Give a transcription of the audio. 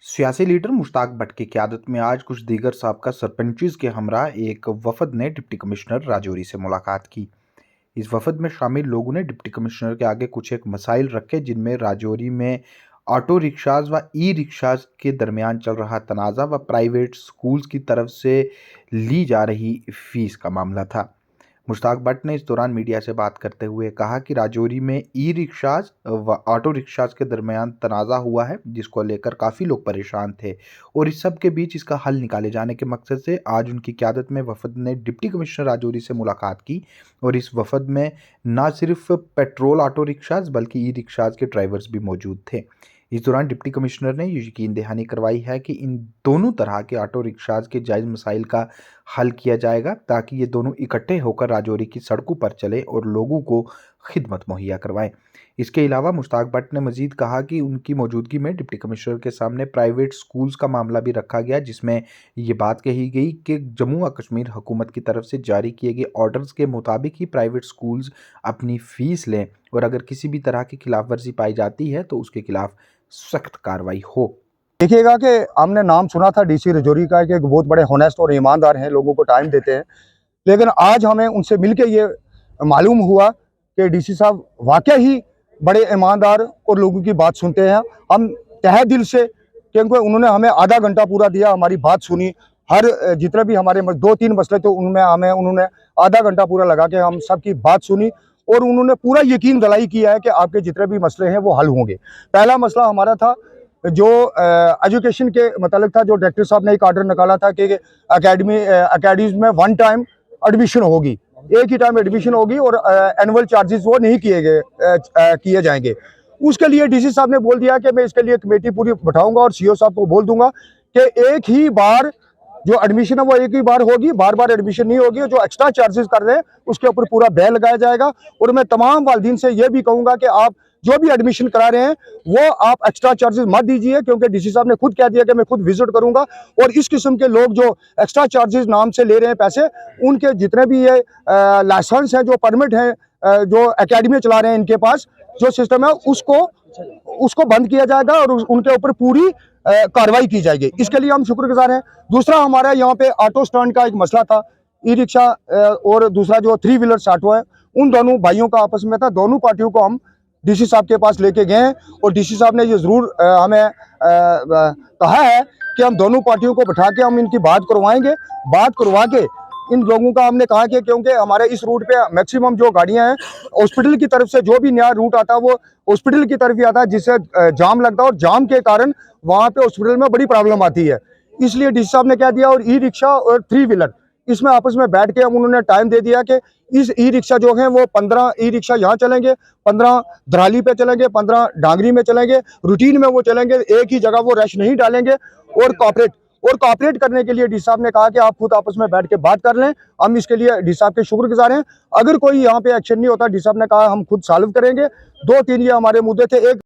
सियासी लीडर मुश्ताक भट्ट की क़यादत में आज कुछ दीगर साबका सरपंचेस के हमरा एक वफद ने डिप्टी कमिश्नर राजौरी से मुलाकात की। इस वफद में शामिल लोगों ने डिप्टी कमिश्नर के आगे कुछ एक मसाइल रखे, जिनमें राजौरी में ऑटो रिक्शाज व ई रिक्शाज के दरमियान चल रहा तनाज़ा व प्राइवेट स्कूल्स की तरफ से ली जा रही फीस का मामला था। मुश्ताक भट्ट ने इस दौरान मीडिया से बात करते हुए कहा कि राजौरी में ई रिक्शाज व ऑटो रिक्शाज के दरमियान तनाज़ा हुआ है, जिसको लेकर काफ़ी लोग परेशान थे और इस सब के बीच इसका हल निकाले जाने के मकसद से आज उनकी क़यादत में वफद ने डिप्टी कमिश्नर राजौरी से मुलाकात की और इस वफद में न सिर्फ पेट्रोल ऑटो रिक्शाज बल्कि ई रिक्शाज के ड्राइवर्स भी मौजूद थे। इस दौरान डिप्टी कमिश्नर ने ये यकीन दहानी करवाई है कि इन दोनों तरह के ऑटो रिक्शाज के जायज़ मसाइल का हल किया जाएगा, ताकि ये दोनों इकट्ठे होकर राजौरी की सड़कों पर चले और लोगों को खिदमत मुहैया करवाएं। इसके अलावा मुश्ताक भट्ट ने मजीद कहा कि उनकी मौजूदगी में डिप्टी कमिश्नर के सामने प्राइवेट स्कूल्स का मामला भी रखा गया, जिसमें ये बात कही गई कि जम्मू व कश्मीर हुकूमत की तरफ से जारी किए गए ऑर्डर्स के मुताबिक ही प्राइवेट स्कूल्स अपनी फ़ीस लें और अगर किसी भी तरह की खिलाफ वर्जी पाई जाती है तो उसके खिलाफ सख्त कार्रवाई हो। देखिएगा कि हमने नाम सुना था डीसी राजौरी का कि एक बहुत बड़े होनेस्ट और ईमानदार हैं, लोगों को टाइम देते हैं, लेकिन आज हमें उनसे मिलके ये मालूम हुआ कि डीसी साहब वाकई ही बड़े ईमानदार और लोगों की बात सुनते हैं। हम तहे दिल से, क्योंकि उन्होंने हमें आधा घंटा पूरा दिया, हमारी बात सुनी, हर जितने भी हमारे 2-3 मसले थे उनमें हमें उन्होंने आधा घंटा पूरा लगा के हम सबकी बात सुनी और उन्होंने पूरा यकीन दिलाई किया है कि आपके जितने भी मसले हैं वो हल होंगे। पहला मसला हमारा था जो एजुकेशन के मतलब था, जो डायरेक्टर साहब ने एक ऑर्डर निकाला था कि अकेडमीज में वन टाइम एडमिशन होगी, एक ही टाइम एडमिशन होगी और एनुअल चार्जेस वो नहीं किए जाएंगे। उसके लिए डीसी साहब ने बोल दिया कि मैं इसके लिए कमेटी पूरी बैठाऊंगा और सीईओ साहब को बोल दूंगा कि एक ही बार जो एडमिशन है वो एक ही बार होगी, बार बार एडमिशन नहीं होगी। जो एक्स्ट्रा चार्जेस कर रहे हैं उसके ऊपर पूरा बैन लगाया जाएगा। और मैं तमाम वालिदीन से ये भी कहूंगा कि आप जो भी एडमिशन करा रहे हैं वो आप एक्स्ट्रा चार्जेस मत दीजिए, क्योंकि डीसी साहब ने खुद कह दिया कि मैं खुद विजिट करूंगा और इस किस्म के लोग जो एक्स्ट्रा चार्जेस नाम से ले रहे हैं पैसे, उनके जितने भी ये लाइसेंस है, जो परमिट है, जो एकेडमी चला रहे हैं, इनके पास जो सिस्टम है उसको बंद किया जाएगा और उनके ऊपर पूरी कार्रवाई की जाएगी। इसके लिए हम शुक्रगुजार हैं। दूसरा हमारा यहाँ पे ऑटो स्टैंड का एक मसला था, ई रिक्शा और दूसरा जो 3 व्हीलर ऑटो है, उन दोनों भाइयों का आपस में था। दोनों पार्टियों को हम डीसी साहब के पास लेके गए हैं और डीसी साहब ने ये जरूर हमें कहा है कि हम दोनों पार्टियों को बैठा के हम इनकी बात करवाएंगे। बात करवा के इन लोगों का हमने कहा कि क्योंकि हमारे इस रूट पे मैक्सिमम जो गाड़ियां हैं हॉस्पिटल की तरफ से, जो भी नया रूट आता है वो हॉस्पिटल की तरफ ही आता है, जिससे जाम लगता है और जाम के कारण वहां पे हॉस्पिटल में बड़ी प्रॉब्लम आती है। इसलिए डीसी साहब ने कह दिया और ई रिक्शा और 3 व्हीलर इसमें आपस में बैठ के हम उन्होंने टाइम दे दिया कि इस ई रिक्शा जो है वो 15 ई रिक्शा यहाँ चलेंगे, 15 धराली पे चलेंगे, 15 डांगरी में चलेंगे, रूटीन में वो चलेंगे, एक ही जगह वो रश नहीं डालेंगे। और कॉपरेट करने के लिए डी साहब ने कहा कि आप खुद आपस में बैठ के बात कर लें। हम इसके लिए डी साहब के शुक्रगुजार हैं। अगर कोई यहाँ पे एक्शन नहीं होता, डी साहब ने कहा हम खुद सॉल्व करेंगे। 2-3 ये हमारे मुद्दे थे। एक